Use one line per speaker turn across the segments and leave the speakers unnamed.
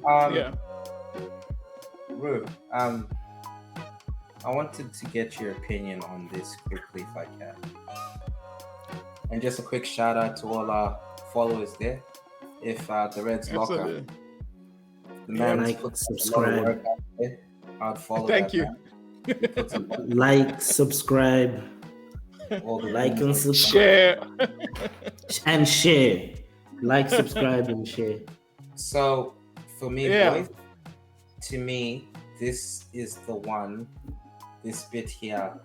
Yeah.
Rue, I wanted to get your opinion on this quickly, if I can. And just a quick shout out to all our followers there. If the Reds lock up,
Absolutely.
the man has
Like,
put a lot of
subscribe,
work out there. I'd follow
Thank
that
you.
man. He puts a lot
like, subscribe,
all the
like
things
and
that-
subscribe,
Share.
and share. Like, subscribe, and share.
So for me,
Yeah.
boys, to me, this is the one. This bit here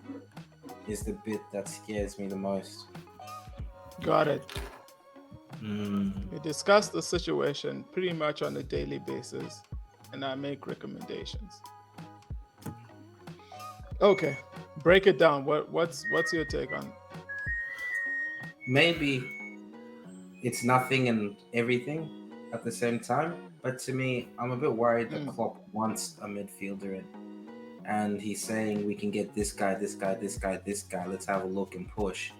is the bit that scares me the most.
Got it.
Mm.
We discuss the situation pretty much on a daily basis, and I make recommendations. Okay, break it down. What's your take on it?
Maybe it's nothing and everything at the same time, but to me, I'm a bit worried that Klopp wants a midfielder in, and he's saying we can get this guy, this guy, this guy, this guy. Let's have a look and push,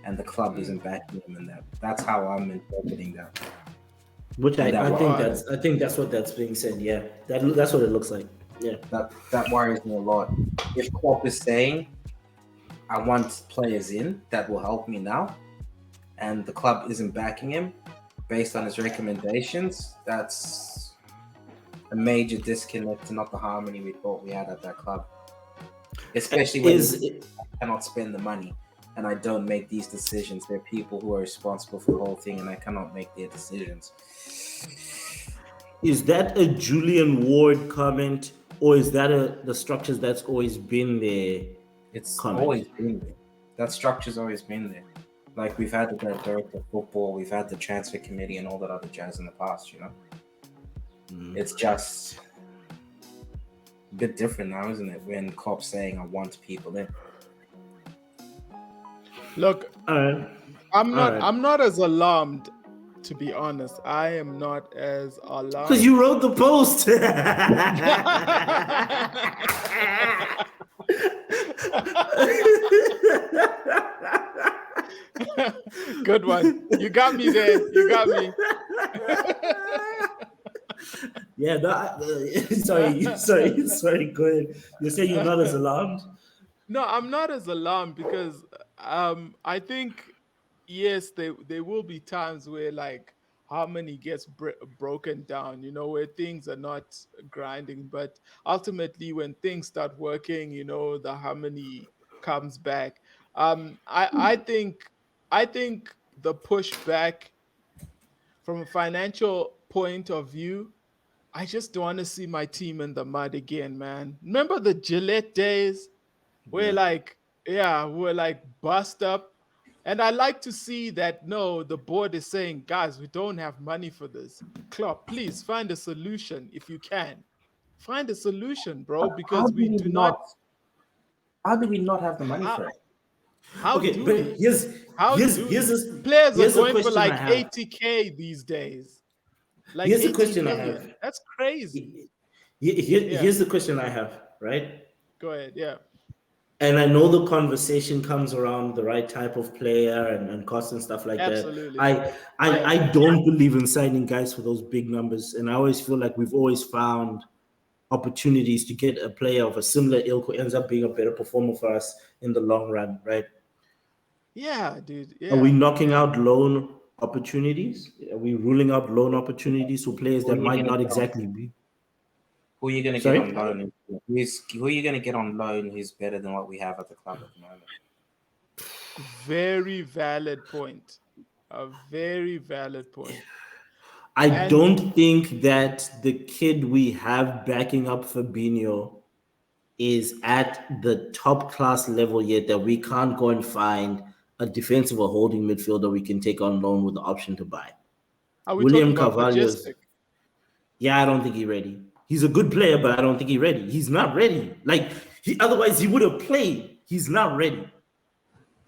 and the club isn't backing him in that. That's how I'm interpreting that.
Which
And that
I think that's what that's being said. Yeah, that's what it looks like. Yeah.
That worries me a lot. If Klopp is saying, I want players in that will help me now, and the club isn't backing him based on his recommendations, that's a major disconnect to not the harmony we thought we had at that club. Especially when I cannot spend the money and I don't make these decisions. There are people who are responsible for the whole thing and I cannot make their decisions.
Is that a Julian Ward comment, or is that the structures that's always been there?
It's
comment?
always been there. That structure's always been there. Like we've had the director of football, we've had the transfer committee and all that other jazz in the past, you know. It's just a bit different now, isn't it? When Klopp's saying I want people in.
Look, I'm not as alarmed, to be honest. I am not as alarmed.
Because you wrote the post.
Good one. You got me there. You got me.
Yeah, sorry, go ahead. You say you're not as alarmed?
No, I'm not as alarmed because I think, yes, there will be times where like harmony gets broken down, you know, where things are not grinding. But ultimately, when things start working, you know, the harmony comes back. I think the pushback from a financial point of view, I just don't want to see my team in the mud again, man. Remember the Gillette days where we're like bust up. And I like to see that the board is saying, guys, we don't have money for this. Klopp, please find a solution if you can. Find a solution, bro, because we do not.
How do we not have the money for it?
Here's
players are going for like 80K these days. Like
here's the question I have.
That's crazy.
Here's the question I have, right?
Go ahead, yeah.
And I know the conversation comes around the right type of player and cost and stuff like
Absolutely.
that. I don't believe in signing guys for those big numbers. And I always feel like we've always found opportunities to get a player of a similar ilk who ends up being a better performer for us in the long run, right?
Yeah, dude. Yeah.
Are we knocking out loan opportunities? Are we ruling out loan opportunities for players that might not exactly be?
Who are you going to get on loan? Who are you going to get on loan who's better than what we have at the club at the moment?
Very valid point. A very valid point.
I don't think that the kid we have backing up Fabinho is at the top class level yet that we can't go and find a defensive or holding midfielder we can take on loan with the option to buy.
Are we William Carvalho's?
Yeah, I don't think he's ready. He's a good player, but I don't think he's ready. He's not ready. Like otherwise he would have played. He's not ready.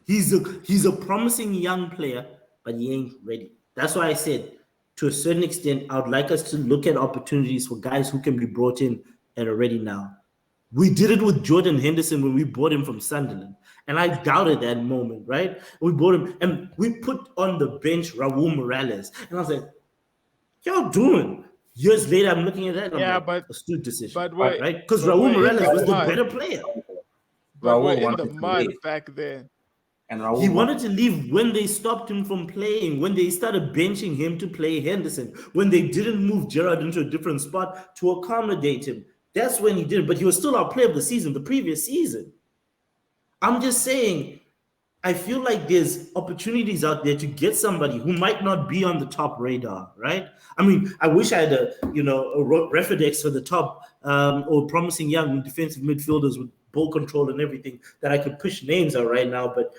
He's a promising young player, but he ain't ready. That's why I said, to a certain extent, I would like us to look at opportunities for guys who can be brought in and are ready now. We did it with Jordan Henderson when we bought him from Sunderland. And I doubted that moment, right? We bought him and we put on the bench Raul Morales. And I was like, y'all doing? Years later, I'm looking at that. I'm
Yeah,
like, astute decision,
but
But
right? Because
but
Raul
we're in the
Morales was the
mud.
better player.
But we're
Raul
in the
wanted to
mud
leave,
back then.
and
He
Raul
wanted
wanted.
to leave when they stopped him from playing, when they started benching him to play Henderson, when they didn't move Gerrard into a different spot to accommodate him. That's when he did it. But he was still our player of the season, the previous season. I'm just saying, I feel like there's opportunities out there to get somebody who might not be on the top radar, right? I mean, I wish I had a Refidex for the top or promising young defensive midfielders with ball control and everything that I could push names out right now. But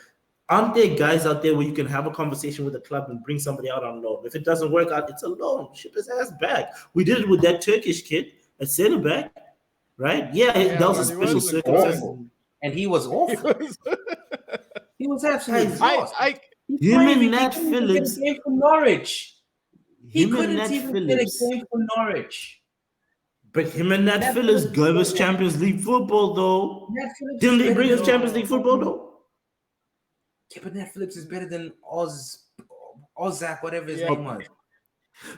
aren't there guys out there where you can have a conversation with the club and bring somebody out on loan? If it doesn't work out, it's a loan. Ship his ass back. We did it with that Turkish kid at centre back, right? Yeah, that
Yeah,
was a
but he
He
special
was
wasn't
circumstance.
good.
awful, and he was
He
awful.
was.
He was absolute
Guys,
dross.
I
him and
He
Nat
couldn't even get a
Phillips,
game for Norwich. He
him and
couldn't
Nat
even get a
Phillips.
game for Norwich.
But him and Nat
Nat
Phillips
Phillips is
gave us
better.
Champions League football, though.
Nat Phillips
Didn't
is
they
better
bring us
than.
Champions League
no
football, though?
Yeah, but Nat Phillips is better than Ozak, whatever his
yeah
name was.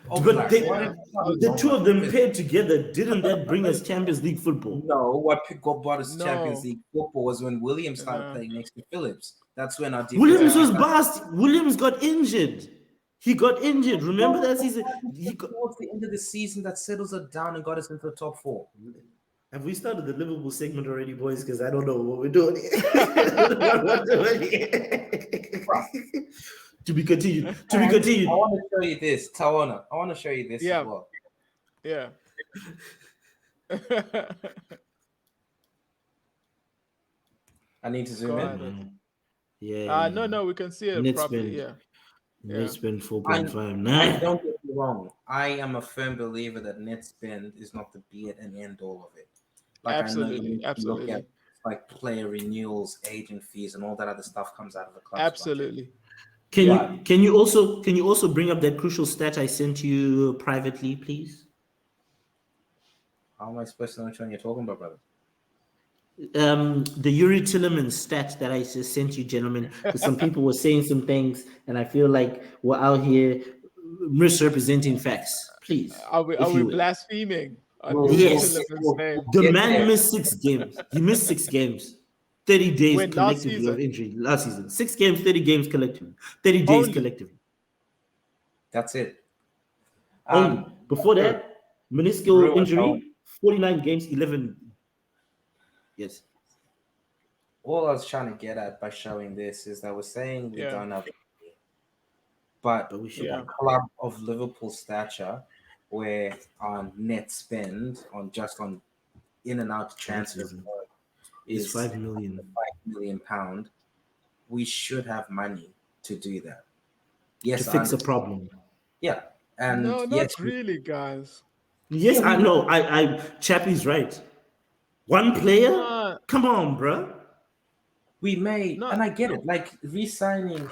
But
Oblak,
yeah
whatever.
the two of them
Whatever.
paired together, didn't that bring us Champions League football?
No, what brought us Champions
no
League football was when Williams started
uh,
playing next to Phillips. That's when our defense
Williams
yeah
was
picked up.
bast. Williams got injured. He got injured. Remember
What
that season?
happened towards the end of the season that settles us down and got us into the top four?
Have we started the Liverpool segment already, boys? Because I don't know what we're doing. What we're doing here. To be continued. To be
And I
continued.
want to show you this, Taona. I want to show you this as
yeah
well.
yeah
I need to zoom
go
in.
at it.
Yeah.
No, we can see it
Net
properly.
spend.
Yeah
Net
yeah
spend
And
4.59.
don't get me wrong, I am a firm believer that net spend is not the be it and end all of it. Like I know you
absolutely
need to look at
absolutely
like player renewals, agent fees, and all that other stuff comes out of the club's budget.
absolutely
But
Can you also bring up that crucial stat I sent you privately, please?
how am I supposed to know which one you're talking about, brother?
The Yuri Tillerman stat that I just sent you, gentlemen, because some people were saying some things, and I feel like we're out here misrepresenting facts. Please,
are
if
we
you will.
blaspheming on
We'll,
Yuri
we'll,
Yes,
get,
Tilleman's
we'll,
name
we'll
the
get
man
there.
missed 6 games. He missed 6 games, 30 days
when last
collectively of
season
injury last season. 6 games, 30 games collectively, 30 days
only
collectively.
That's it.
Only. Before
Rue,
that, meniscal
Rue and Taona.
injury, 49 games, 11. Yes.
All I was trying to get at by showing this is that we're saying we
yeah
don't have money, but
But we should.
yeah
a club of Liverpool stature, where our net spend on in and out
For the
transfers
season. It's
is
£5 million.
£5 million, we should have money to do that.
To
Yes, I
fix a
understand.
problem.
Yeah, and
no
yes,
not really guys
Yes,
yeah,
I
we
know. I Chappy's right. One player?
nah
Come on, bruh.
we may,
not
and I get it. Like re-signing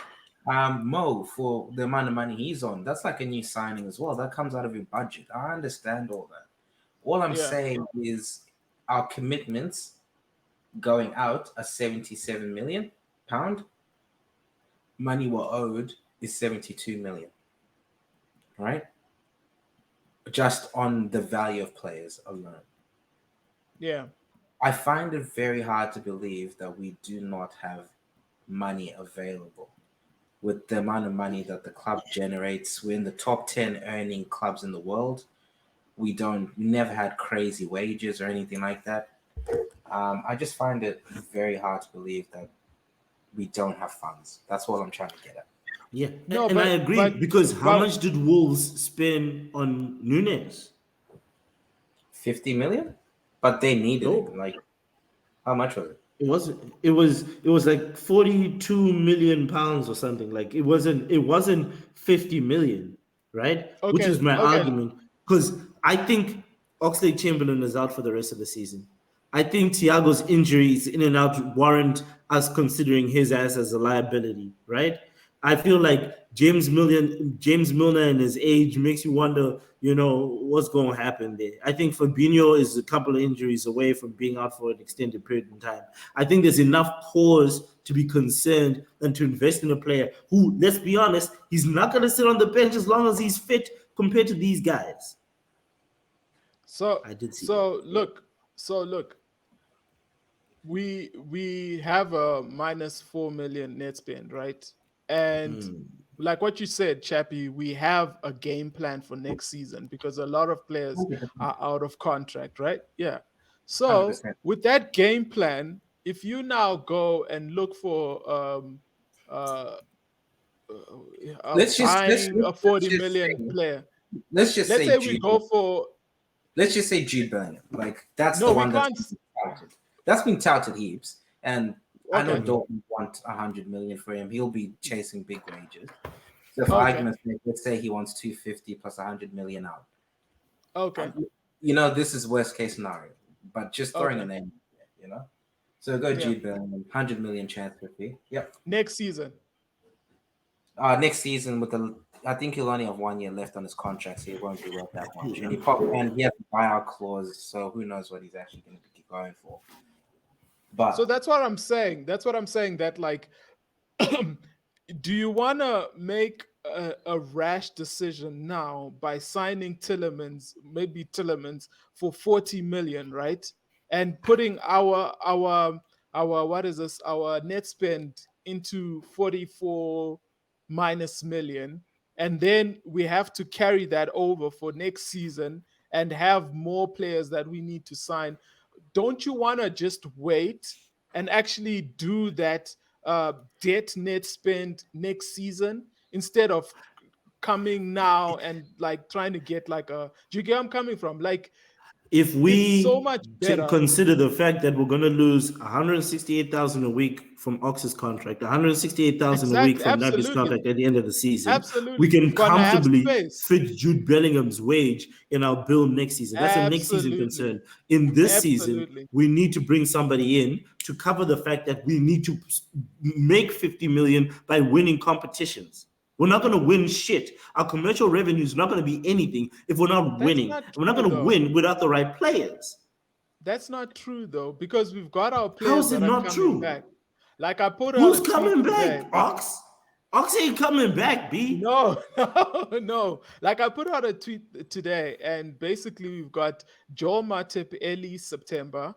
Mo for the amount of money he's on, that's like a new signing as well. That comes out of your budget. I understand all that. All I'm
yeah
saying is our commitments going out are 77 million pound. Money we're owed is 72 million, right? Just on the value of players alone.
yeah
I find it very hard to believe that we do not have money available. With the amount of money that the club generates, we're in the top 10 earning clubs in the world. We never had crazy wages or anything like that. I just find it very hard to believe that we don't have funds. That's what I'm trying to get at.
Yeah,
no
and I agree
but
because how
but
much did Wolves spend on Nunes?
50 million? But they needed him.
No,
Like, how much was it?
it wasn't. It was like 42 million pounds or something. Like it wasn't 50 million, right? Which is my
okay
argument because I think Oxlade Chamberlain is out for the rest of the season. I think Thiago's injuries in and out warrant us considering his ass as a liability, right? I feel like James Milner and his age makes you wonder, what's going to happen there. I think Fabinho is a couple of injuries away from being out for an extended period of time. I think there's enough cause to be concerned and to invest in a player who, let's be honest, he's not going to sit on the bench as long as he's fit compared to these guys.
So
I did see that.
so look, so look, we have a minus 4 million net spend, right? And like what you said, Chappie, we have a game plan for next season because a lot of players
100%.
are out of contract, right? Yeah. So
100%.
with that game plan, if you now go and look for uh, buying a 40 million player,
let's just
let's
say
say we
Jude.
go for
Let's just say Jude Bellingham. Like that's
no,
the
we
one
can't.
been touted. That's been touted heaps, and I know
Okay,
Dortmund want 100 million for him. He'll be chasing big wages. So for
okay,
argument's sake, let's say he wants 250 plus 100 million out.
okay,
And, you know, this is worst case scenario, but just throwing a
okay.
name, you know. So go
Yeah,
Jude Bellingham, 100 million transfer fee. Yep.
next season.
Next season with the, I think he'll only have 1 year left on his contract, so he won't be worth that much. And he has a buyout clause, so who knows what he's actually going to be going for.
So
But
that's what I'm saying. That's what I'm saying. That like, do you want to make a rash decision now by signing Tillemans, maybe Tillemans for 40 million, right? And putting our what is this? Our net spend into 44 minus million, and then we have to carry that over for next season and have more players that we need to sign. Don't you want to just wait and actually do that debt net spend next season instead of coming now and like trying to get like a, do you get where I'm coming from? Like
If
it's so
we
much better.
consider the fact that we're going to lose 168,000 a week from Ox's contract, 168,000 a week
Exactly,
from Naby's
absolutely,
contract at the end of the season, we
absolutely.
can
We're gonna have
comfortably
space.
fit Jude Bellingham's wage in our bill next season. That's a next season
Absolutely,
concern. In this season,
absolutely.
we need to bring somebody in to cover the fact that we need to make 50 million by winning competitions. We're not going to win shit. Our commercial revenue is not going to be anything if we're not
That's
winning. And
not
we're not
true
going to
though.
win without the right players.
That's not true though, because we've got our
How
players
is it
that are
not
coming
true?
back. Like I put out
Who's
a tweet
coming
today.
back, Ox? Ox ain't coming back, B.
No, no, no. Like I put out a tweet today, and basically we've got Joel Matip early September,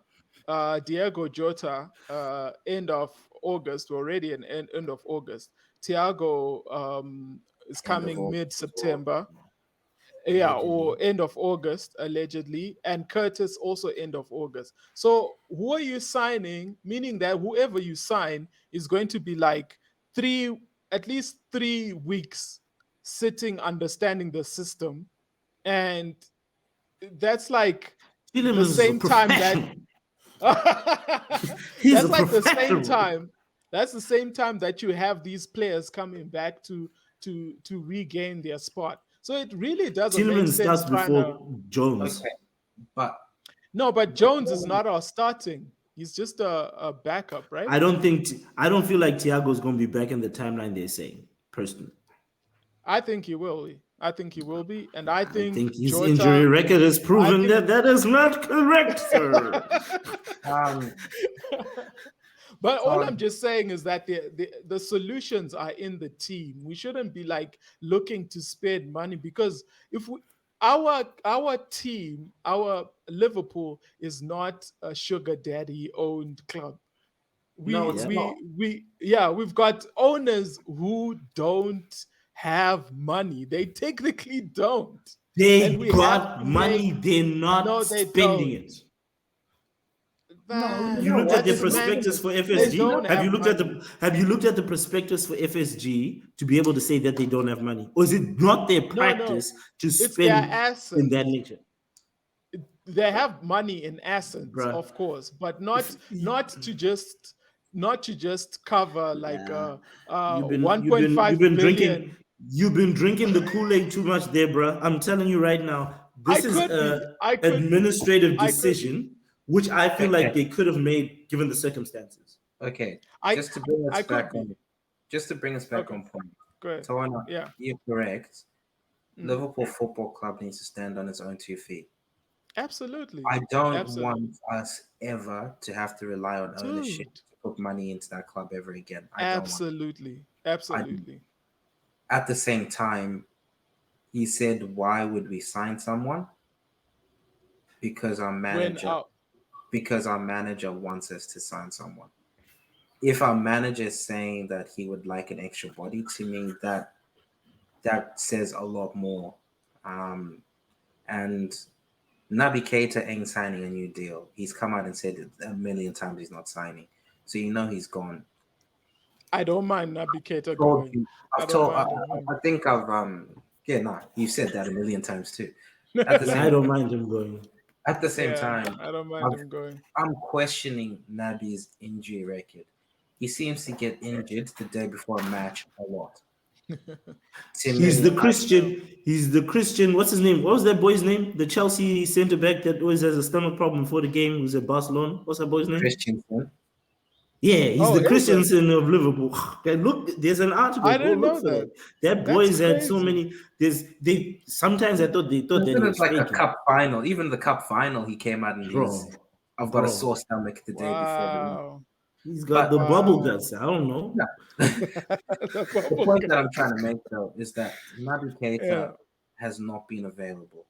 Diego Jota end of August, already an end of August. Thiago is
end of
coming
all
mid
as well,
September. Yeah,
Allegedly.
or end of August, allegedly, and Curtis also end of August. So who are you signing? Meaning that whoever you sign is going to be like at least 3 weeks sitting, understanding the system, and that's like the
Tielemans is a
same time that
professional. He's a
that's like the same
professional.
time. That's the same time that you have these players coming back to regain their spot. So it really doesn't make
Tielemans
sense
starts
trying to.
before Jones.
okay. But
No, but Jones is not our starting. He's just a backup, right?
I don't feel like Thiago's gonna be back in the timeline they're saying, personally.
I think he will be. I think he will be, and I
I
think
think his injury
Jota.
record has
I
proven
think.
that that is not correct, sir.
um,
But all
so
I'm just saying is that the solutions are in the team. We shouldn't be like looking to spend money because if we our team, our Liverpool is not a sugar daddy owned club.
no,
we
it's
Yeah.
not.
we we yeah, we've got owners who don't have money. They technically don't, and
They
we have
got
to make.
money, they're not
No, they
spending
don't.
it.
No, you
You
know
Man,
looked at
what?
their
that's
prospectus
madness.
for
They
FSG.
don't have money.
Have you looked at the prospectus for FSG to be able to say that they don't have money? Or is it not their
No, no,
practice to
it's their
spend in that
assets.
nature?
They have money in assets,
Bruh.
of course, but
If
not to just cover like
yeah,
1.5 billion.
you've been drinking the Kool-Aid too much there, bruh. I'm telling you right now,
I
this is
could
a
be. I could be.
administrative
I could be.
decision which I feel like
Okay,
they could have made given the circumstances.
okay.
I
Just to bring us
I could
back
be.
on, just to bring us back
Okay,
on point.
go ahead.
Taona,
Yeah.
you're correct.
Mm.
Liverpool Football Club needs to stand on its own 2 feet.
Absolutely.
I don't
Absolutely.
want us ever to have to rely on ownership
Dude.
to put money into that club ever again. I don't want.
Absolutely.
I,
Absolutely.
at the same time, he said, "Why would we sign someone because our
When
manager wants us to sign someone. If our manager is saying that he would like an extra body, to me that says a lot more. Um, and Naby Keita ain't signing a new deal. He's come out and said it a million times he's not signing, so you know he's gone.
I don't mind Naby Keita
Told
going.
you,
I
I've
don't
told.
mind him going.
I think I've yeah, nah. You said that a million times too. At the
Yeah, I
same
don't mind him going.
at the same
Yeah,
time,
I don't mind
I've,
him going.
I'm questioning Naby's injury record. He seems to get injured the day before a match a lot. To
He's the
me,
I know.
Christian. He's the Christian. What's his name? What was that boy's name? The Chelsea centre back that always has a stomach problem before the game. Who's at Barcelona? What's that boy's name?
Christensen.
Yeah, he's
Oh,
the
is it?
Christiansen of Liverpool. Look, there's an article.
I
Go
didn't
look
know
for
that.
that. That
That's
boy's had so
crazy.
many. They sometimes I thought they thought that he
Considered
was
like a
faking,
cup final. Even the cup final, he came out and he was,
bro,
I've got a sore
bro.
stomach the day before the match.
Wow.
He's got
But
the bubble
Wow.
guts. I don't know.
no.
The
The
bubble
point that I'm trying
guts.
to make though is that Naby
Yeah,
Keita has not been available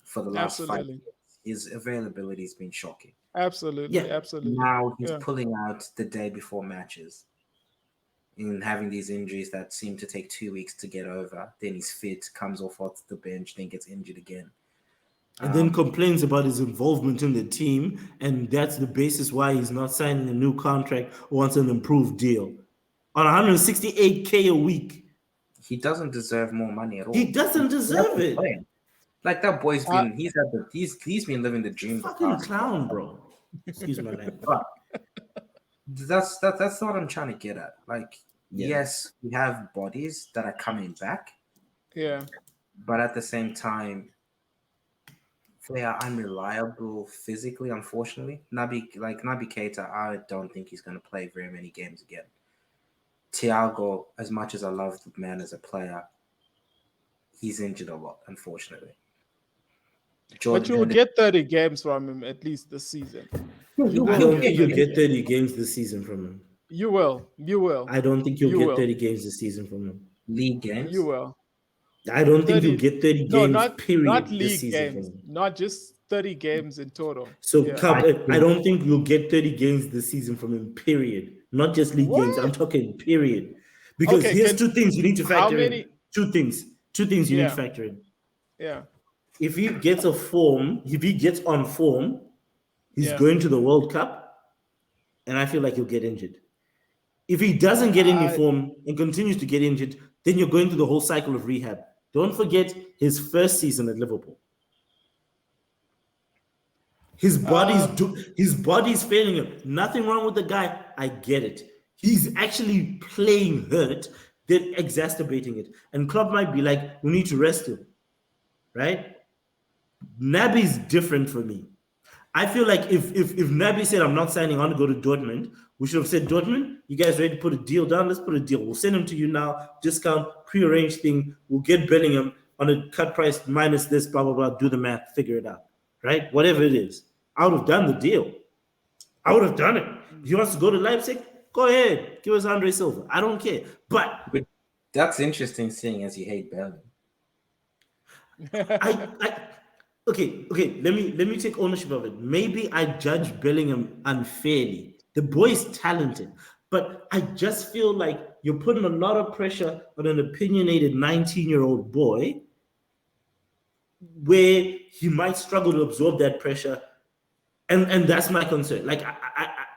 for the last five
absolutely.
years. His availability has been shocking.
Absolutely.
Yeah,
Absolutely.
Now he's
Yeah.
pulling out the day before matches and having these injuries that seem to take 2 weeks to get over. Then he's fit, comes off the bench, then gets injured again.
and then
Um,
complains about his involvement in the team, and that's the basis why he's not signing a new contract or wants an improved deal on 168K a week.
he doesn't deserve more money at
He
all.
doesn't
He
deserve
hasn't
it.
played. Like that boy's
Uh,
been he's been living the dream the
Fucking
past.
clown, bro. Excuse my language.
But that's not what I'm trying to get at. Like,
Yeah.
yes, we have bodies that are coming back,
yeah.
but at the same time, they are unreliable physically. Unfortunately, Naby Keita, I don't think he's going to play very many games again. Thiago, as much as I love the man as a player, he's injured a lot. Unfortunately,
But
Jordan
you will
Henderson.
get 30 games from him at least this season. You
I
will
don't
get
think you'll
30
get
games.
30 games this season from him.
You will. You will.
I don't think you'll
You
get
will.
30 games this season from him.
League
You
games.
will.
I don't think you'll
30.
get 30
No,
games,
not
period, this
league
season from
games.
him.
Not just 30 games in total.
So,
Yeah.
Cup,
I
I
think
don't think you'll get 30 games this season from him, period. Not just league games. I'm
What?
talking period. Because
Okay,
here's
can
two things you need to
how
factor in.
many?
Two things. Two things you need to
Yeah.
factor in.
Yeah.
If he gets on form, he's
Yeah.
going to the World Cup, and I feel like he'll get injured. If he doesn't get any
Uh
form and continues to get injured, then you're going through the whole cycle of rehab. Don't forget his first season at Liverpool. His body's failing him. Nothing wrong with the guy. I get it. He's actually playing hurt, then exacerbating it. And Klopp might be like, we need to rest him, right? Naby's different for me. I feel like if Naby said I'm not signing on to go to Dortmund, we should have said Dortmund, you guys ready to put a deal down? Let's put a deal. We'll send him to you now, discount, prearranged thing. We'll get Bellingham on a cut price minus this, blah blah blah. Do the math, figure it out, right? Whatever it is, I would have done the deal. I would have done it. If he wants to go to Leipzig, go ahead, give us Andre Silva. I don't care. But
that's interesting, seeing as you hate Bellingham.
I okay. Let me take ownership of it. Maybe I judge Bellingham unfairly. The boy is talented, but I just feel like you're putting a lot of pressure on an opinionated 19-year-old boy, where he might struggle to absorb that pressure, and that's my concern. Like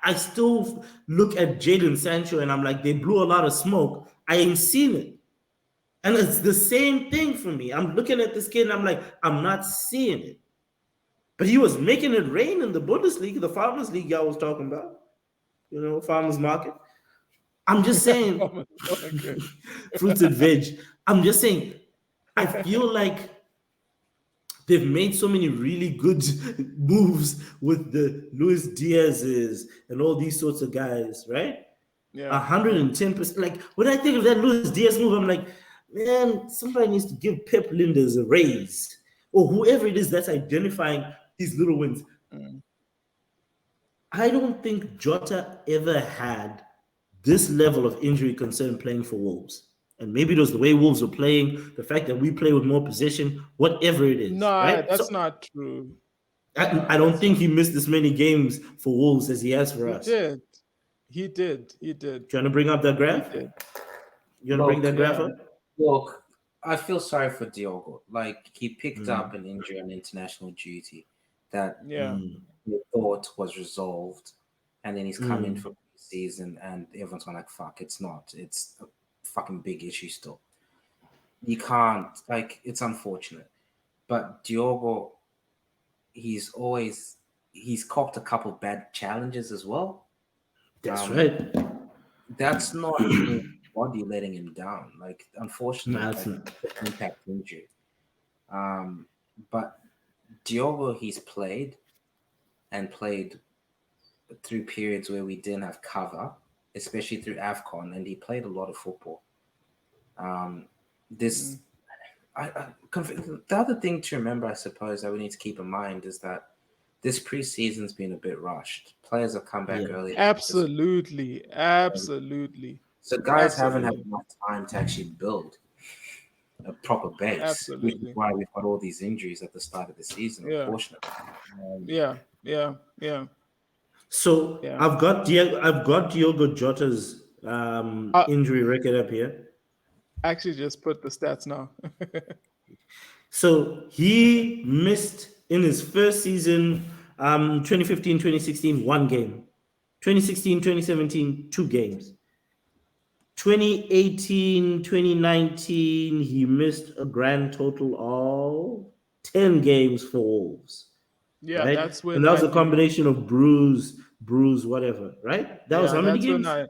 I still look at Jadon Sancho and I'm like, they blew a lot of smoke. I ain't seen it. And it's the same thing for me. I'm looking at this kid and I'm like, I'm not seeing it. But he was making it rain in the Bundesliga, the Farmers League y'all was talking about, Farmers Market. I'm just saying,
okay.
fruits and veg. I'm just saying, I feel like they've made so many really good moves with the Luis Diaz's and all these sorts of guys, right?
Yeah.
110%. Like, when I think of that Luis Diaz move, I'm like, man, somebody needs to give Pep Linders a raise, or whoever it is that's identifying these little wins.
Mm.
I don't think Jota ever had this level of injury concern playing for Wolves. And maybe it was the way Wolves were playing, the fact that we play with more possession, whatever it is,
No,
right?
that's
So
not true.
I don't
That's
think
not.
he missed as many games for Wolves as he has for
He
us.
did. He did. He did.
Do you want to bring up that
He
graph?
did.
You want to bring that
Look,
graph
Yeah.
up?
look, I feel sorry for Diogo. Like he picked up
Mm,
an injury on international duty that
Yeah.
mm,
we thought was resolved, and then he's come in
mm.
for season, and everyone's going like, "Fuck, it's not. It's a fucking big issue still." You can't like. It's unfortunate, but Diogo, he's always he's copped a couple bad challenges as well.
That's
Um,
right.
that's not his body letting him down. Like, unfortunately,
No, it's
like
not.
impact injury. Um, but Diogo, he's played through periods where we didn't have cover, especially through AFCON, and he played a lot of football. Um, this,
Mm.
the other thing to remember, I suppose, that we need to keep in mind is that this preseason's been a bit rushed. Players have come back
Yeah.
early,
Absolutely. Absolutely.
so guys haven't had
Absolutely.
enough time to actually build a proper base, which is
Absolutely.
why we've got all these injuries at the start of the season,
Yeah.
unfortunately. Um,
Yeah. Yeah. Yeah.
So
Yeah.
I've got Diogo Jota's
I
injury record up here.
actually just put the stats now.
So he missed in his first season, 2015, 2016, one game. 2016, 2017, two games. 2018, 2019, he missed a grand total of 10 games for Wolves,
Yeah,
right?
that's
And
when
that was
I
a
think.
combination of bruise, whatever, right? That was
Yeah,
how many
that's when
games?
I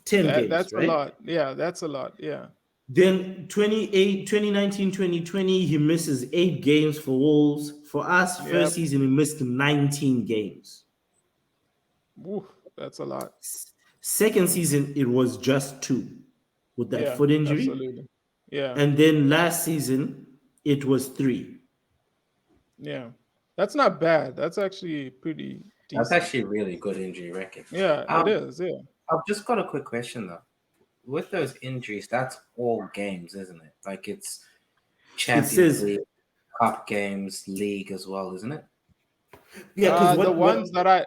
10 games,
that's a
right?
lot. Yeah, that's a lot. Yeah.
Then 2019, 2020, he misses 8 games for Wolves. For us,
Yep.
first season, he missed 19 games.
Woo, that's a lot.
Second season, it was just two with that
Yeah,
foot injury.
absolutely. Yeah.
And then last season, it was three.
Yeah. That's not bad. That's actually pretty
that's
decent.
actually a really good injury record.
Yeah, it
Um,
is. Yeah.
I've just got a quick question though. With those injuries, that's all games, isn't it? Like it's
It
Champions
says,
League, Cup games, League as well, isn't it?
yeah, because
The
what
ones that I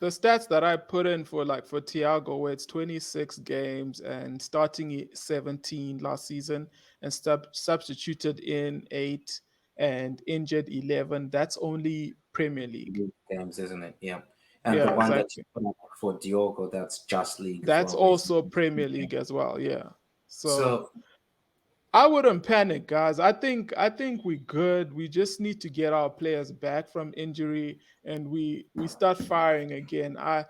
the stats that I put in for like for Thiago, where it's 26 games and starting 17 last season and substituted in 8 and injured 11, that's only Premier League.
League games, isn't it? Yeah. And the
Yeah,
one that you
exactly.
put up for Diogo, that's just League as
That's
well, where he's
also Premier League as well. Yeah. So
so
I wouldn't panic, guys. I think we're good. We just need to get our players back from injury and we start firing again. I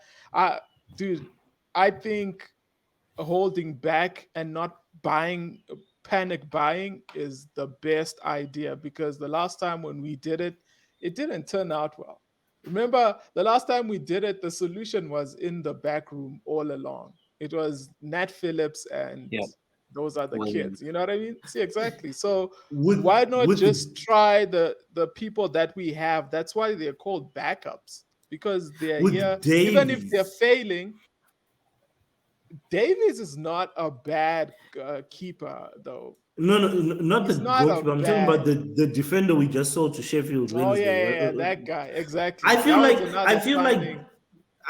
dude, I think holding back and not buying panic buying is the best idea because the last time when we did it, it didn't turn out well. Remember the last time we did it, the solution was in the back room all along. It was Nat Phillips and
yeah,
those are the
William.
kids. You know what I mean? See exactly. So why
would
not
would
just
the
try the people that we have? That's why they're called backups because they're here.
would
Even if they're
Davies
failing, Davies is not a bad keeper, though.
not the
He's not a
goalkeeper. I'm talking about
bad.
the defender we just sold to Sheffield
Oh yeah,
Wednesday.
yeah, yeah, that guy.
I
Exactly.
feel
That was
like
another
I feel like
signing.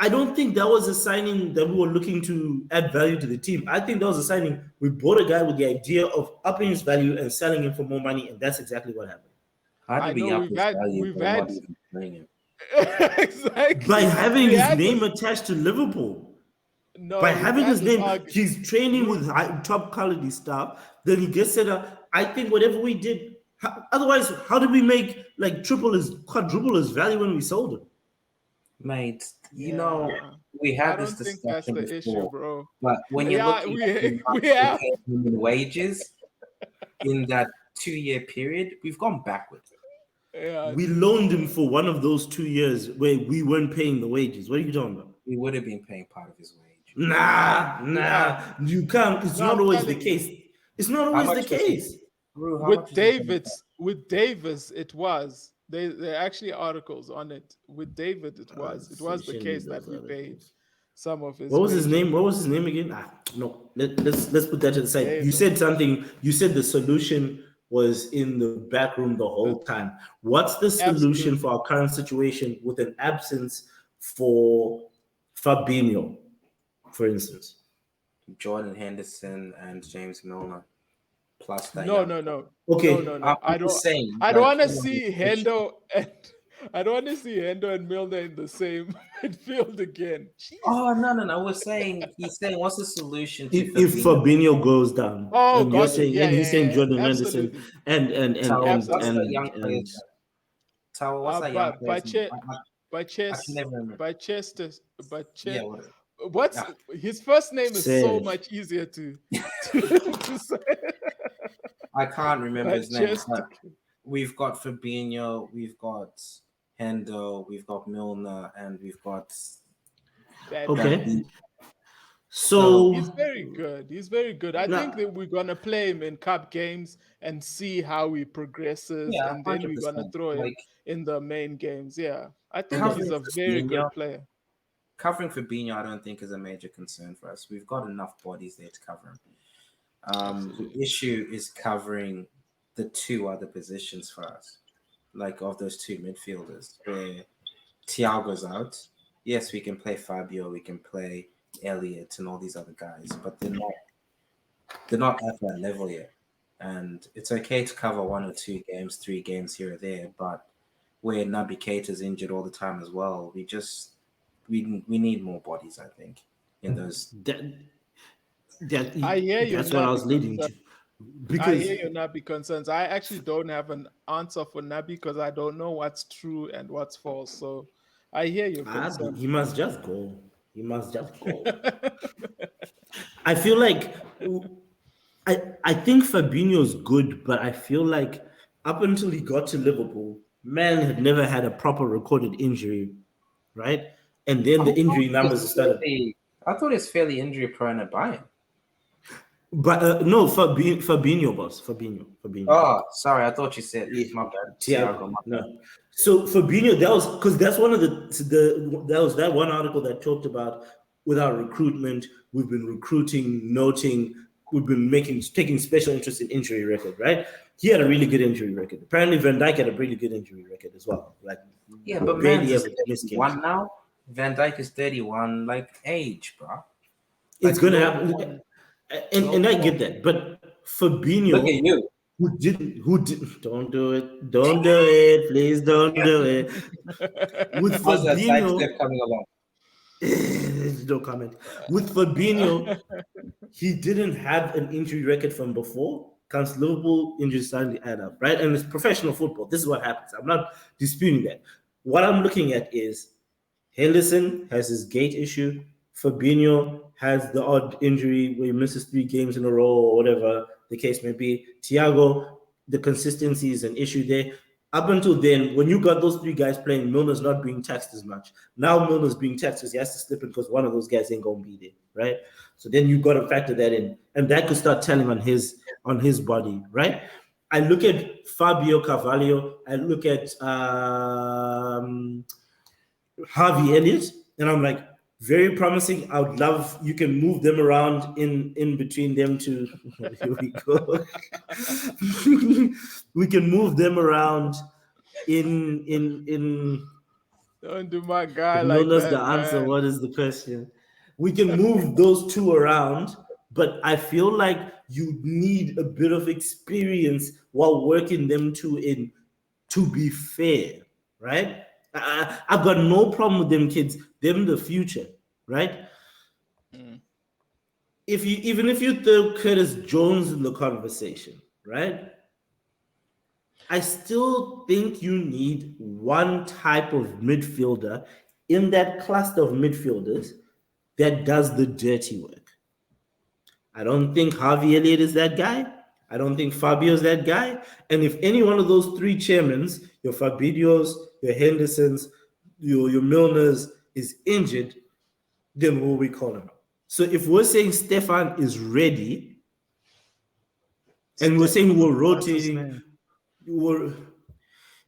I don't think that was a signing that we were looking to add value to the team. I think that was a signing we bought a guy with the idea of upping his value and selling him for more money, and that's exactly what happened.
How
I
did we
know
up
we've
his
had
value
we've
by not
had
even playing him?
By
exactly.
having
We
his
had
name
this.
attached to Liverpool, by
No, we've
having
had
his
this
name,
argument.
he's training
We
with top quality stuff. Then he gets set up. I think whatever we did, otherwise, how did we make like quadruple his value when we sold him?
Mate,
yeah.
we
I
had this
don't think that's
discussion
the issue,
before,
bro.
but when you're
Yeah,
looking at the
we
amount
we
we're
have.
paying him in wages in that 2 year period, we've gone backward.
Yeah,
We loaned him for one of those 2 years where we weren't paying the wages. What are you talking about?
We would have been paying part of his wage.
Nah, you can't. It's
no,
not
I'm
always the
telling you.
case. It's not
How
always the
much was he,
case.
Rue? How much
with
was he getting paid?
Davis it was there are actually articles on it. With David it was the
Send me
case that
those
we paid
articles.
some of
What
his
was his
wages.
name? What was his name again? No. Let's put that to the side. You
David.
said something. You said the solution was in the back room the whole time. What's the solution
Absolutely.
for our current situation with an absence for Fabinho, for instance?
Jordan Henderson and James Milner, plus that
No,
young
no,
player.
no, no,
Okay,
no, no.
I'm just saying,
I don't
like,
want to
you know, the
see
issue.
Hendo and I don't want to see Hendo and Milner in the same midfield again. Jeez.
Oh no, no, no. We're saying he's saying what's the solution to
if
Fabinho?
Fabinho goes down,
Oh,
and you're
got you.
saying,
Yeah,
and
yeah,
he's saying
yeah.
Jordan Henderson,
Absolutely,
What's the
absolutely.
young player? Tower, what's that young
By
player's name? I can
chess,
never remember.
by Chester, by
Yeah,
chess.
what?
What's
ah,
his first name is so
Serge.
much easier to say.
I can't remember
By
his name,
Chester.
but we've got Fabinho, we've got Hendo, we've got Milner, and we've got
That
that
Okay,
deep. So
He's
so
very good. He's very good. I think
now,
that we're gonna play him in cup games and see how he progresses,
yeah,
and then we're gonna
100%.
throw him
Like
in the main games. Yeah, I think
okay,
he's
covering
a very
Fabinho,
good player.
I don't think is a major concern for us. We've got enough bodies there to cover him. The
Absolutely.
issue is covering the two other positions for us, like of those two midfielders, where Thiago's out. Yes, we can play Fabio, we can play Elliot, and all these other guys, but they're not at that level yet. And it's okay to cover 1 or 2 games, 3 games here or there, but where Naby Keita's injured all the time as well, we need more bodies, I think, in those.
that that
I hear you
that's what I
not be
was leading
concerned.
to,
I
because
hear you not be concerned. I actually don't have an answer for Nabi because I don't know what's true and what's false. So I hear your concern.
he must just go. He must just go. I feel like I think Fabinho's good, but I feel like up until he got to Liverpool, man had never had a proper recorded injury, right? And then
I
the
thought
injury
he was
numbers started.
fairly injury prone at Bayern.
But no, Fabinho, boss, Fabinho.
Oh, sorry, I thought you said
Yeah,
my bad,
Thiago.
Thiago, my bad.
No. So Fabinho, that was because that's one of the that was that one article that talked about with our recruitment, we've been recruiting, noting, we've been taking special interest in injury record, right? He had a really good injury record. Apparently, Van Dijk had a really good injury record as well. Like
Yeah, but Mans
barely
is
ever missed games.
31 now. Van Dijk is 31, like age, bro.
It's
Like
gonna
no
happen,
no
and I
more.
get that. But
Look at
Fabinho,
you.
who did don't do it, please don't do it. With
How's that
Fabinho,
sidestep coming along?
no comment. With Fabinho, he didn't have an injury record from before. Comes Liverpool injuries suddenly add up, right? And it's professional football. This is what happens. I'm not disputing that. What I'm looking at is Henderson has his gait issue. Fabinho has the odd injury where he misses 3 games in a row or whatever the case may be. Thiago, the consistency is an issue there. Up until then, when you got those 3 guys playing, Milner's not being taxed as much. Now Milner's being taxed because he has to slip in because one of those guys ain't gonna be there, right? So then you've got to factor that in, and that could start telling on his body, right? I look at Fabio Carvalho. I look at Harvey Elliott, and I'm like, very promising. I would love you can move them around in between them two. Here we go. We can move them around in.
Don't do my guy
If
like
Milner's the
that,
answer,
man.
what is the question? We can move those two around, but I feel like you need a bit of experience while working them two in to be fair, right? I've got no problem with them kids. Them the future, right?
Mm.
If you even if you throw Curtis Jones in the conversation, right? I still think you need one type of midfielder in that cluster of midfielders that does the dirty work. I don't think Harvey Elliott is that guy. I don't think Fabio is that guy. And if any one of those 3 chairmans, your Fabinho's, your Hendersons, your Milners, is injured, then will we call him up? So if we're saying Stefan is ready, and we're saying we're
What's his
rotating,
name?
we're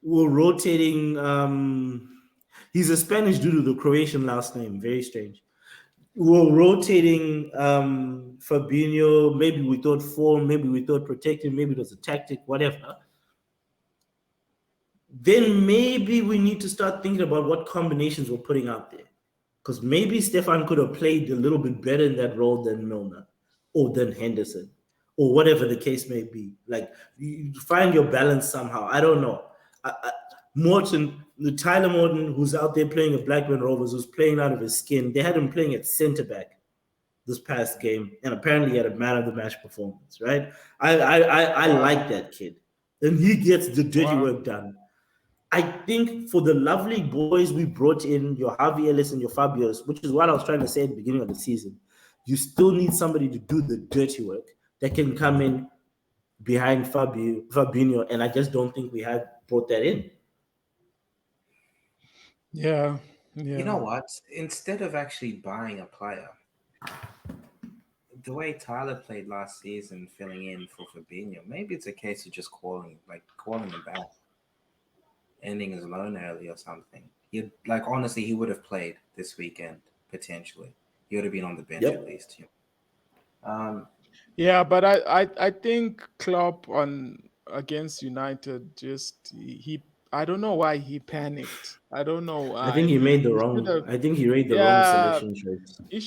we're rotating. He's a Spanish dude with a Croatian last name. Very strange. we're rotating Fabinho. Maybe we thought form, maybe we thought protecting, maybe it was a tactic, whatever. Then maybe we need to start thinking about what combinations we're putting out there. Because maybe Stefan could have played a little bit better in that role than Milner or than Henderson or whatever the case may be. Like, you find your balance somehow. I don't know. Morton, the Tyler Morton, who's out there playing at Blackburn Rovers, who's playing out of his skin, they had him playing at centre back this past game, and apparently he had a man of the match performance, right? I like
Wow.
that kid. And he gets the dirty
Wow.
work done. I think for the lovely boys we brought in, your Harvey Ellis and your Fabios, which is what I was trying to say at the beginning of the season, you still need somebody to do the dirty work that can come in behind Fabinho, and I just don't think we had brought that in.
Yeah.
You
Yeah.
know what? Instead of actually buying a player, the way Tyler played last season, filling in for Fabinho, maybe it's a case of just calling him back, ending his loan early or something. He like honestly, he would have played this weekend potentially. He would have been on the bench at
Yep.
least. Um,
Yeah, but I think Klopp on against United just I don't know why he panicked. I don't know
I think
why.
he made the
He should
wrong.
have
I think he made the wrong
yeah,
selection choice.
you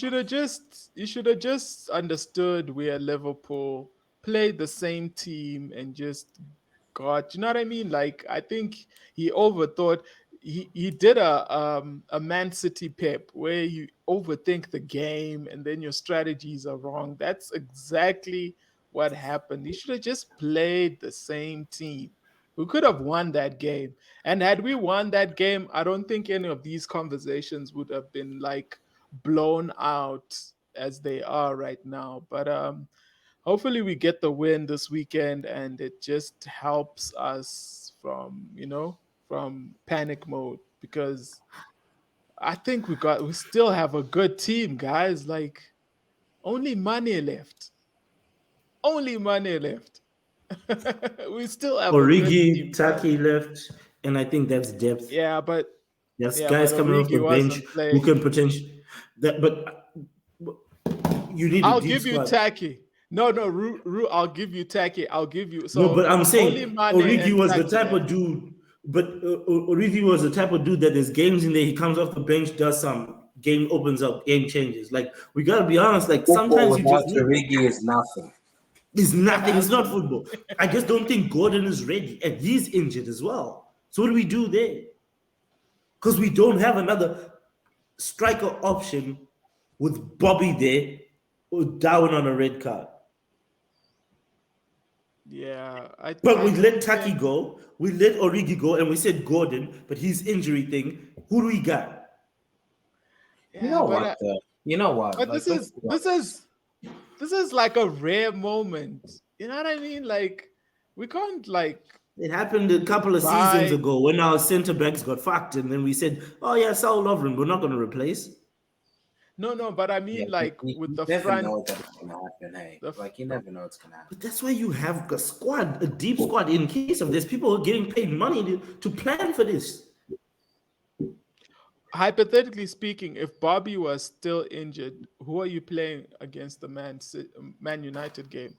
should have just understood we're Liverpool, played the same team and just got, you know what I mean? Like I think he overthought. He did a Man City Pep where you overthink the game and then your strategies are wrong. That's exactly what happened. He should have just played the same team. We could have won that game. And had we won that game, I don't think any of these conversations would have been like blown out as they are right now. But hopefully we get the win this weekend and it just helps us from, from panic mode because I think we still have a good team, guys. Like only money left. Only money left. We still have a good
Origi,
team, guys.
Taki left, and I think that's depth.
Yeah, but
That's
yeah, but
guys coming off
Origi
the bench
wasn't
who
playing.
can potentially that. But you need a
I'll
deep
give you
squad.
Tacky. No, no, Ru, I'll give you Tacky. I'll give you
No,
so
but I'm
only
saying
Mane
Origi
and
was the
Tacky
type of
left.
dude. But Origi was the type of dude that there's games in there. He comes off the bench, does some game, opens up, game changes. Like we gotta be honest. Like
football
sometimes you
without
just need.
Origi is nothing.
It's nothing. It's not
Absolutely.
football. I just don't think Gordon is ready, and he's injured as well. So what do we do there? Because we don't have another striker option with Bobby there or Darwin on a red card.
Yeah, I
But
I
we let
don't
Taki
think.
go, we let Origi go, and we said Gordon, but his injury thing. Who do we got?
You
Yeah,
know
but
what? Though? You know what?
but
Like,
this
let's
is
be
this
honest.
is this is like a rare moment. You know what I mean? Like we can't like
It happened a couple of seasons
buy.
ago when our centre backs got fucked, and then we said, "Oh yeah, Saul Lovren, we're not going to replace."
No, no, but I
Yeah,
mean
but
like
you
with the
never
front,
know that it's gonna happen. Hey,
the f-
like you never know it's gonna happen.
But that's why you have a squad, a deep squad. In case of this, people are getting paid money to plan for this.
hypothetically speaking, if Bobby was still injured, who are you playing against the Man United game?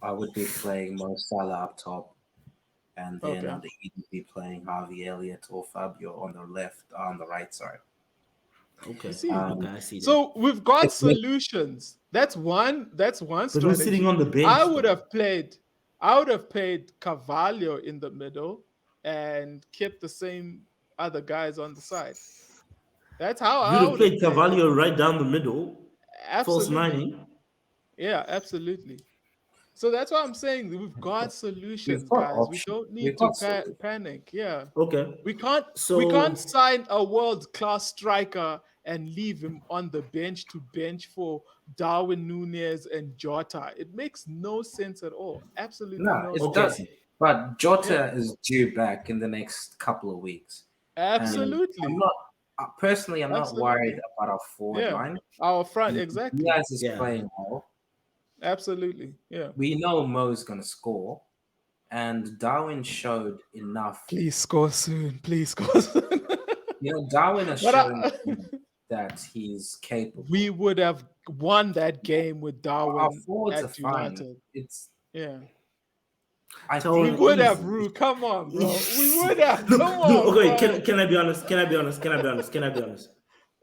I would be playing Mo Salah up top, and then
Okay.
I'd either be playing Harvey Elliott or Fabio on the left, on the right. Sorry.
You
Okay,
see?
okay,
Um,
I see that.
So we've got
it's with
solutions. That's one
But who's sitting
strategy.
on the
I
bench
would
though?
have played I would have played Carvalho in the middle and kept the same other guys on the side. That's how
You'd
I
have
would have
played
played it.
Carvalho right down the middle, false
Absolutely.
nining.
Yeah, absolutely. So that's why I'm saying that we've got
we've
solutions,
got
guys. We
options.
don't
We've
need to
got solutions.
panic. Yeah.
Okay,
We can't we
so
can't sign a world class striker and leave him on the bench to bench for Darwin Nunez and Jota. It makes no sense at all. Absolutely
No,
no
it
sense.
doesn't.
okay,
But
Yeah,
Jota is due back in the next couple of weeks, and I'm
absolutely.
not personally. I'm not worried
Absolutely.
about our forward
Yeah.
line.
Our front, exactly.
Diaz is
yeah.
playing well.
Absolutely. Yeah.
We know Mo's going to score, and Darwin showed enough.
Please score soon. Please score soon.
Darwin has
but
shown.
I,
that he's capable.
We would have won that game with
Our
Darwin
forwards are
at
fine.
United.
It's
Yeah.
I
We
Tone,
think
would have,
easy.
Rue. Come on, bro. We would have.
Look,
Come
look,
on,
okay,
bro.
can I be honest? Can I be honest? Can I be honest? Can I be honest?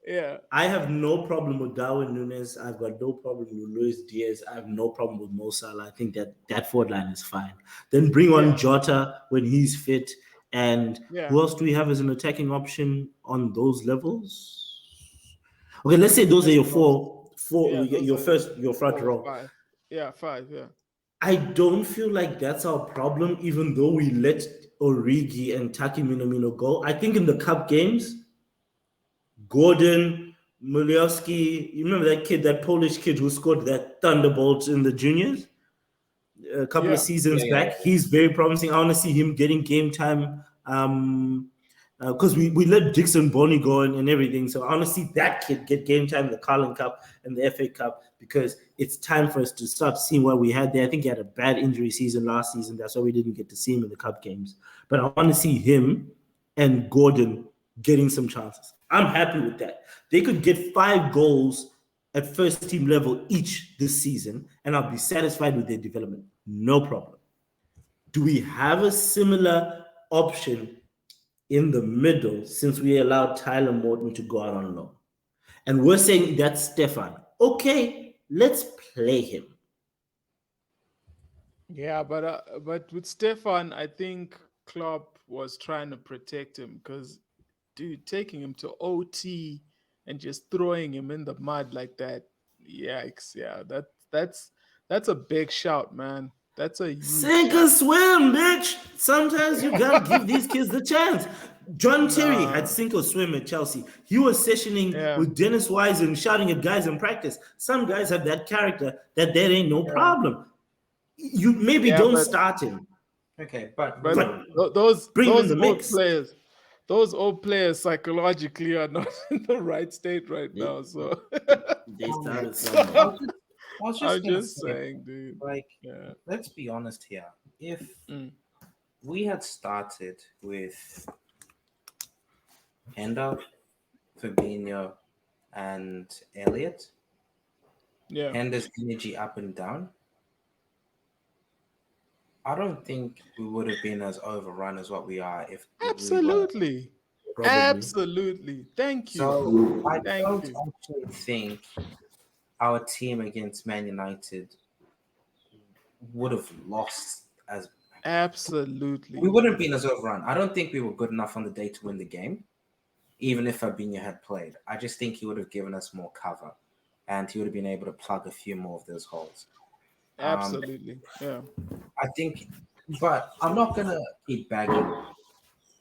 Yeah.
I have no problem with Darwin Nunes. I've got no problem with Luis Diaz. I have no problem with Mo Salah. I think that forward line is fine. Then bring on
Yeah.
Jota when he's fit. And
Yeah.
who else do we have as an attacking option on those levels? Okay, let's say those are your
Yeah. Those are
your front
4 or
row.
5. Yeah, 5. Yeah.
I don't feel like that's our problem, even though we let Origi and Taki Minamino go. I think in the cup games, Gordon, Muliowski, you remember that kid, that Polish kid who scored that thunderbolt in the juniors a couple of
Yeah.
seasons
yeah.
back? He's very promising. I want to see him getting game time. Because we let Dixon Bonnie go and everything. So I want to see that kid get game time in the Carling Cup and the FA Cup because it's time for us to start seeing what we had there. I think he had a bad injury season last season. That's why we didn't get to see him in the cup games. But I want to see him and Gordon getting some chances. I'm happy with that. They could get 5 goals at first team level each this season, and I'll be satisfied with their development. No problem. Do we have a similar option in the middle since we allowed Tyler Morton to go out on loan? And we're saying that's Stefan. Okay, let's play him.
Yeah, but with Stefan, I think Klopp was trying to protect him because, dude, taking him to OT and just throwing him in the mud like that, yikes! Yeah, that's a big shout, man. That's a huge
Sink or
shout.
swim, bitch. Sometimes you gotta give these kids the chance. John Terry had
Nah,
sink or swim at Chelsea. He was sessioning
yeah,
with Dennis Wise and shouting at guys in practice. Some guys have that character that there ain't no
yeah,
problem. You maybe
yeah,
don't start him,
Okay, but
but
but
those
bring him in
those
the
old
mix.
players, those old players psychologically are not in the right state right
They,
now. So,
they
um,
started
so
I
somewhere.
was just, I was just
I'm
gonna
just
say,
saying, dude.
like,
Yeah.
let's be honest here. If
Mm.
we had started with Hendo, Fabinho, and Elliot,
Yeah.
Hender's energy up and down, I don't think we would have been as overrun as what we are if we were.
Absolutely.
Probably.
Absolutely. Thank you.
So I
Thank
don't
you.
actually think our team against Man United would have lost as we
Absolutely.
wouldn't have been as overrun. I don't think we were good enough on the day to win the game, even if Fabinho had played. I just think he would have given us more cover and he would have been able to plug a few more of those holes. Um,
Absolutely. Yeah.
I think, but I'm not going to keep bagging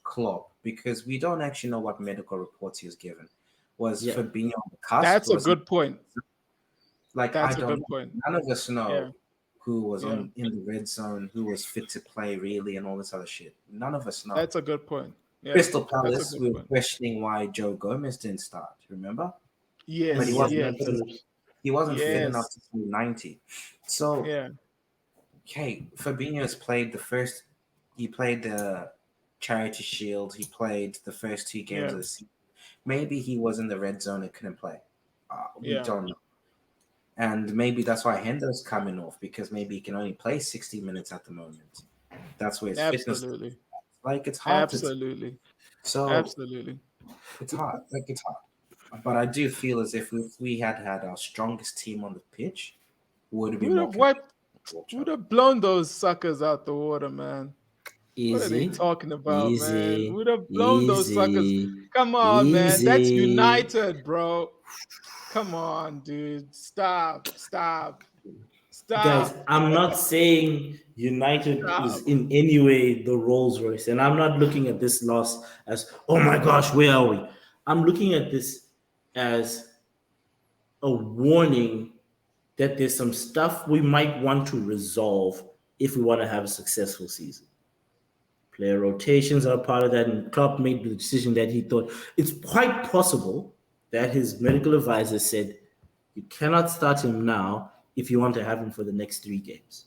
Klopp because we don't actually know what medical reports he was given. Was
Yeah.
Fabinho on the cusp?
That's a
Was he
good point.
like I
That's a
don't
good
know.
point.
None of us
Yeah.
know who was
Yeah.
on in the red zone, who was fit to play really, and all this other shit. None of us know.
That's a good point. Yeah.
Crystal
That's a
Palace,
good
we were
point.
questioning why Joe Gomez didn't start. Remember? But he
Yes.
Yeah,
wasn't
Yes.
fit enough.
absolutely.
He wasn't fit enough
Yes.
to play 90. So,
Yeah.
okay, Fabinho has played the first. He played the Charity Shield. He played the first 2 games
Yeah.
of the season. Maybe he was in the red zone and couldn't play. We
Yeah.
don't know. And maybe that's why Hendo's coming off because maybe he can only play 60 minutes at the moment. That's where his fitness.
Absolutely.
Like it's hard to.
Absolutely.
So
Absolutely.
it's hard. Like it's hard. But I do feel as if we had had our strongest team on the pitch, we would have
We
been
would
more
have
competitive.
wiped, we would have blown those suckers out the water, man. What are they
Easy,
talking about, man? We
easy,
would have blown those suckers.
easy,
Come on, man. That's
easy.
United, bro. Come on, dude. Stop. Stop.
Guys,
Stop.
I'm not saying United is
Stop.
in any way the Rolls Royce, and I'm not looking at this loss as, oh my gosh, where are we? I'm looking at this as a warning that there's some stuff we might want to resolve if we want to have a successful season. Player rotations are part of that, and Klopp made the decision that he thought it's quite possible that his medical advisor said you cannot start him now if you want to have him for the next 3 games.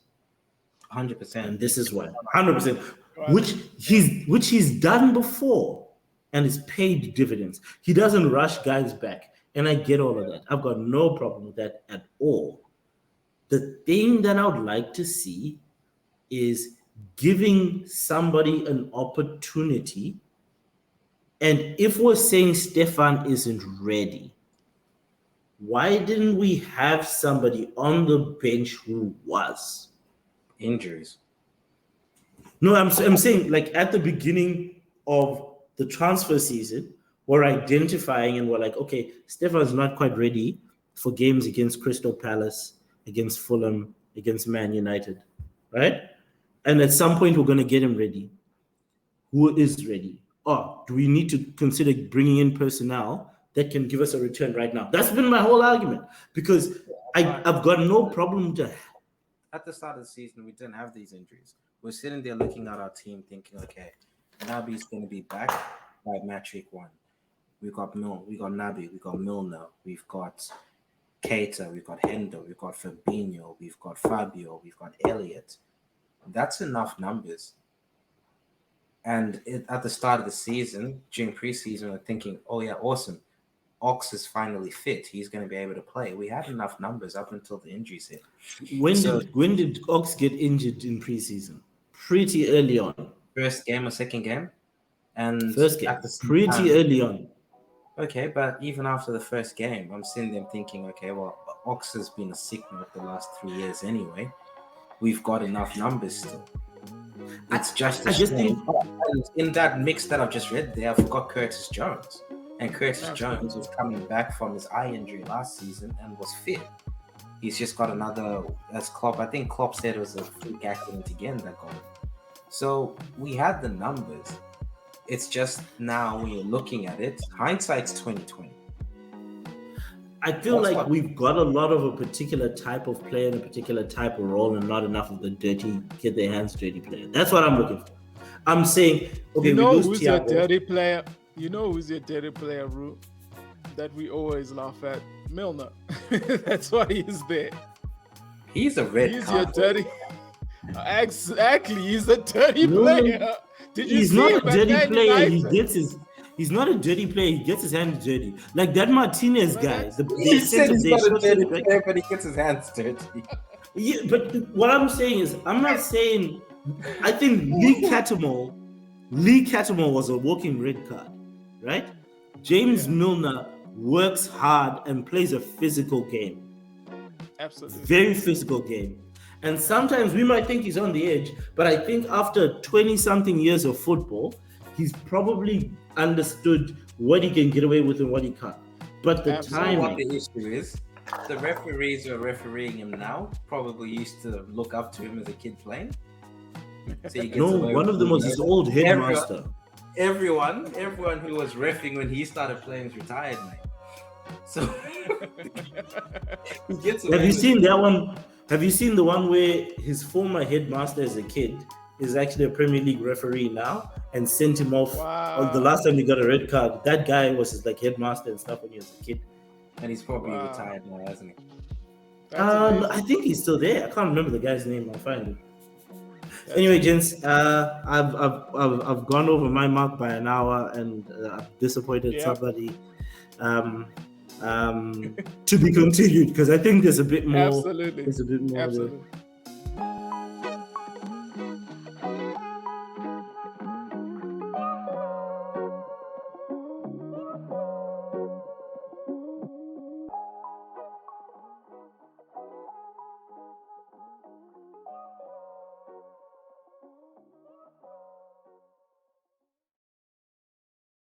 100%.
And this is why 100%,
Right.
which he's done before and is paid dividends. He doesn't rush guys back. And I get all of that. I've got no problem with that at all. The thing that I would like to see is giving somebody an opportunity. And if we're saying Stefan isn't ready, why didn't we have somebody on the bench who was?
Injuries.
No, I'm saying like at the beginning of the transfer season, we're identifying and we're like, okay, Stefan's not quite ready for games against Crystal Palace, against Fulham, against Man United, right? And at some point, we're going to get him ready. Who is ready? Or do we need to consider bringing in personnel that can give us a return right now? That's been my whole argument because I've got no problem to.
At the start of the season, we didn't have these injuries. We're sitting there looking at our team thinking, okay, Naby's going to be back by match week 1. We've got Naby, we've got Milner, we've got Keita, we've got Hendo, we've got Fabinho, we've got Fabio, we've got Elliott. That's enough numbers. And at the start of the season, during preseason, we're thinking, oh yeah, awesome. Ox is finally fit. He's going to be able to play. We had enough numbers up until the injuries hit.
When did Ox get injured in preseason? Pretty early on.
First game or second game? And
first game. Pretty early on.
Okay, but even after the first game, I'm sitting there thinking, okay, well, Ox has been a signal the last 3 years anyway. We've got enough numbers still. It's just a shame. In that mix that I've just read there, I forgot Curtis Jones. And Curtis Jones was coming back from his eye injury last season and was fit. He's just got another, as Klopp, I think Klopp said it was a freak accident again that got him. So we had the numbers. It's just now when you're looking at it, hindsight's 2020.
I feel like we've got a lot of a particular type of player and a particular type of role and not enough of the dirty, get their hands dirty player. That's what I'm looking for. I'm saying, okay,
you know who's your dirty player? You know who's your dirty player, Rue? That we always laugh at? Milner. That's why he's there.
He's a red
He's
card.
your dirty. Exactly, he's a dirty player. Did you
he's
see
not
him
a dirty
at
player.
United?
He gets his. He's not a dirty player. He gets his hands dirty. Like that Martinez guy.
He said he's not a dirty player, but he gets his hands dirty.
Yeah, but what I'm saying is, I'm not saying. I think Lee Cattermole was a walking red card, right? James Milner works hard and plays a physical game.
Absolutely.
Very physical game. And sometimes we might think he's on the edge, but I think after 20-something years of football, he's probably understood what he can get away with and what he can't. But the timing.
What the issue is, the referees who are refereeing him now probably used to look up to him as a kid playing. So he gets
one of them was his old headmaster.
Everyone who was reffing when he started playing is retired, mate. So he gets away.
Have you seen that one? Have you seen the one where his former headmaster as a kid is actually a Premier League referee now and sent him off?
Wow.
The last time he got a red card, that guy was his like headmaster and stuff when he was a kid.
And he's probably retired now, hasn't he?
I think he's still there. I can't remember the guy's name. I'll find it. Anyway, gents, I've gone over my mark by an hour and I've disappointed somebody. To be continued because I think there's a bit more.
Absolutely.
There's a bit more.
Absolutely.